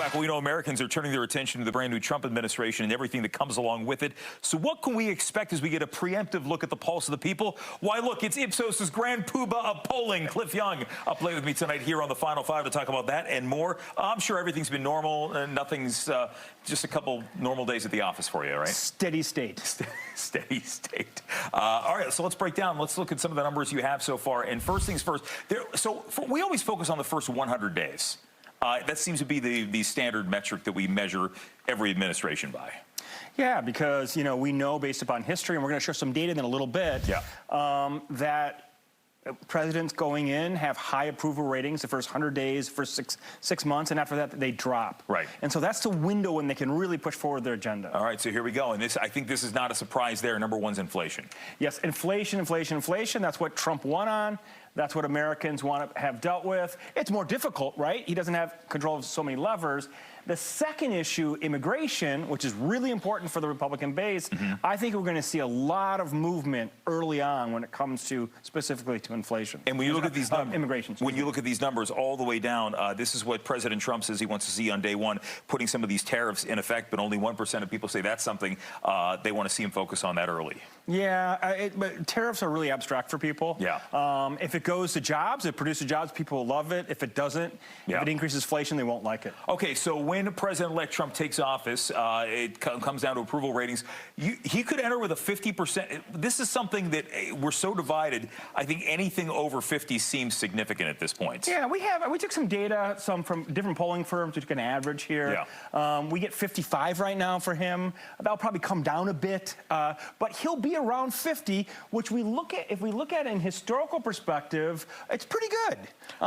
back. We know Americans are turning their attention to the brand new Trump administration and everything that comes along with it. So what can we expect as we get a preemptive look at the pulse of the people? Why, look, it's Ipsos' grand poobah of polling. Cliff Young up late with me tonight here on the Final Five to talk about that and more. I'm sure everything's been normal and nothing's just a couple normal days at the office for you, right? Steady state. Steady state. All right, so let's break down. Let's look at some of the numbers you have so far. And first things first, we always focus on the first 100 days. That seems to be the standard metric that we measure every administration by. Yeah, because, you know, we know based upon history, and we're going to show some data in a little bit, that presidents going in have high approval ratings the first 100 days, first six months, and after that, they drop. Right. And so that's the window when they can really push forward their agenda. All right, so here we go. And I think this is not a surprise there. Number one's inflation. Yes, inflation, inflation, inflation. That's what Trump won on. That's what Americans want to have dealt with. It's more difficult, right? He doesn't have control of so many levers. The second issue, immigration, which is really important for the Republican base, I think we're going to see a lot of movement early on when it comes to specifically to inflation. And when you look at these numbers, immigration. When you look at these numbers all the way down, this is what President Trump says he wants to see on day one, putting some of these tariffs in effect, but only 1% of people say that's something they want to see him focus on that early. Yeah, but tariffs are really abstract for people. Yeah. If it goes to jobs, it produces jobs, people will love it. If it doesn't, if it increases inflation, they won't like it. Okay, so when President-elect Trump takes office, it comes down to approval ratings. He could enter with a 50%. This is something that we're so divided. I think anything over 50 seems significant at this point. Yeah, we took some data, some from different polling firms. We took an average here. Yeah. We get 55 right now for him. That'll probably come down a bit, but he'll be around 50, which if we look at it in historical perspective, it's pretty good.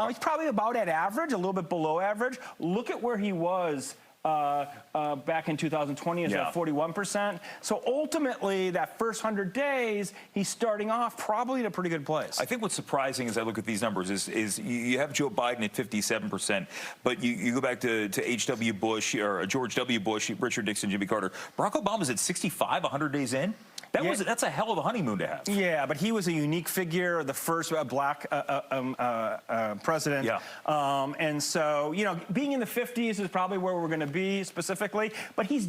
He's probably about at average, a little bit below average. Look at where he was back in 2020 is at 41%. So ultimately, that first 100 days, he's starting off probably in a pretty good place. I think what's surprising as I look at these numbers is you have Joe Biden at 57%, but you go back to H.W. Bush or George W. Bush, Richard Nixon, Jimmy Carter. Barack Obama's at 65 100 days in. That's a hell of a honeymoon to have. Yeah, but he was a unique figure, the first black president. Yeah. And so, you know, being in the 50s is probably where we're going to be specifically. But he's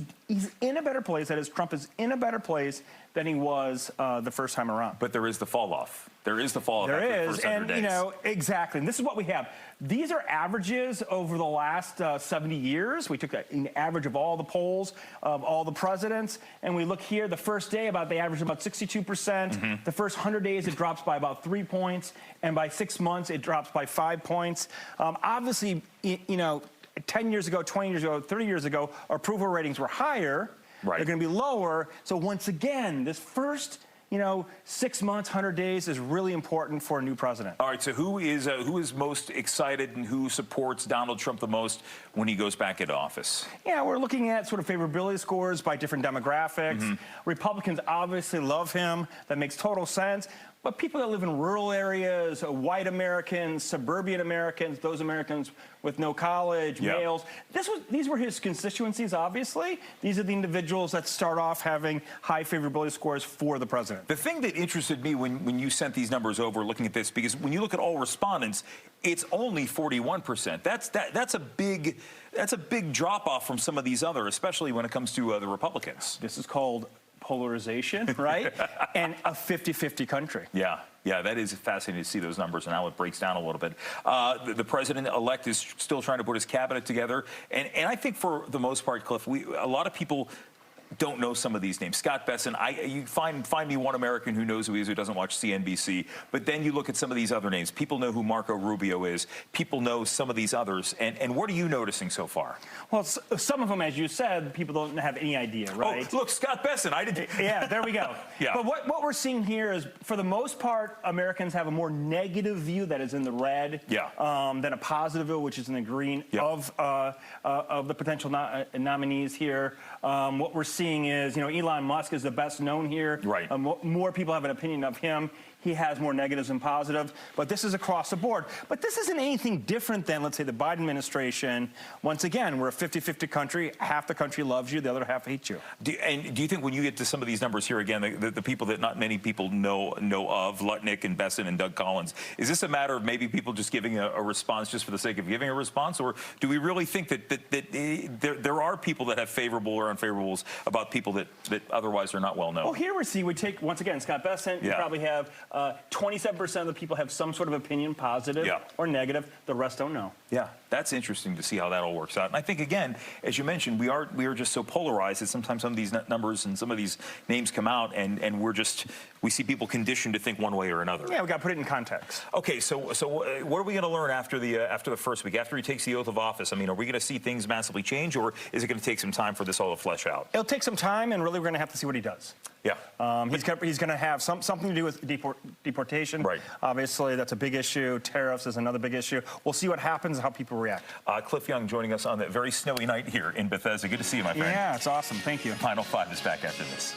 in a better place. That is, Trump is in a better place than he was the first time around. But there is the fall off. There is the fall off. There is, the first 100 days. You know, exactly. And this is what we have. These are averages over the last 70 years. We took an average of all the polls of all the presidents, and we look here. The first day, they average about 62%. The first 100 days, it drops by about 3 points, and by 6 months, it drops by 5 points. Obviously, you know, 10 years ago, 20 years ago, 30 years ago, our approval ratings were higher. Right. They're going to be lower. So once again, this first 6 months, 100 days is really important for a new president. All right, so who is most excited and who supports Donald Trump the most when he goes back into office? Yeah, we're looking at sort of favorability scores by different demographics. Republicans obviously love him. That makes total sense. But people that live in rural areas, white Americans, suburban Americans, those Americans with no college, males, these were his constituencies, obviously. These are the individuals that start off having high favorability scores for the president. The thing that interested me when you sent these numbers over looking at this, because when you look at all respondents, it's only 41%. That's a big drop-off from some of these other, especially when it comes to the Republicans. This is called polarization, right? And a 50-50 country. Yeah, that is fascinating to see those numbers and how it breaks down a little bit. The president-elect is still trying to put his cabinet together, and I think for the most part, Cliff, a lot of people don't know some of these names. Scott Besson, you find me one American who knows who he is who doesn't watch CNBC, but then you look at some of these other names. People know who Marco Rubio is. People know some of these others. And what are you noticing so far? Well, some of them, as you said, people don't have any idea, right? Oh, look, Scott Besson. Yeah, there we go. Yeah. But what we're seeing here is, for the most part, Americans have a more negative view that is in the red than a positive view, which is in the green of the potential nominees here. What we're seeing is, you know, Elon Musk is the best known here. Right. More people have an opinion of him. He has more negatives than positive, but this is across the board. But this isn't anything different than, let's say, the Biden administration. Once again, we're a 50-50 country. Half the country loves you, the other half hates you. Do you think when you get to some of these numbers here again, the people that not many people know of, Lutnick and Besson and Doug Collins, is this a matter of maybe people just giving a response just for the sake of giving a response, or do we really think that there are people that have favorable or unfavorables about people that otherwise are not well known? Well, here we take, once again, Scott Besson. You probably have 27% of the people have some sort of opinion, positive or negative. The rest don't know. Yeah, that's interesting to see how that all works out. And I think, again, as you mentioned, we are just so polarized that sometimes some of these numbers and some of these names come out, and we see people conditioned to think one way or another. Yeah, we got to put it in context. Okay, so what are we going to learn after the first week, after he takes the oath of office? I mean, are we going to see things massively change, or is it going to take some time for this all to flesh out? It'll take some time, and really we're going to have to see what he does. Yeah. He's going to have something to do with deportation. Right. Obviously, that's a big issue. Tariffs is another big issue. We'll see what happens and how people react. Cliff Young joining us on that very snowy night here in Bethesda. Good to see you, my friend. Yeah, it's awesome. Thank you. Final Five is back after this.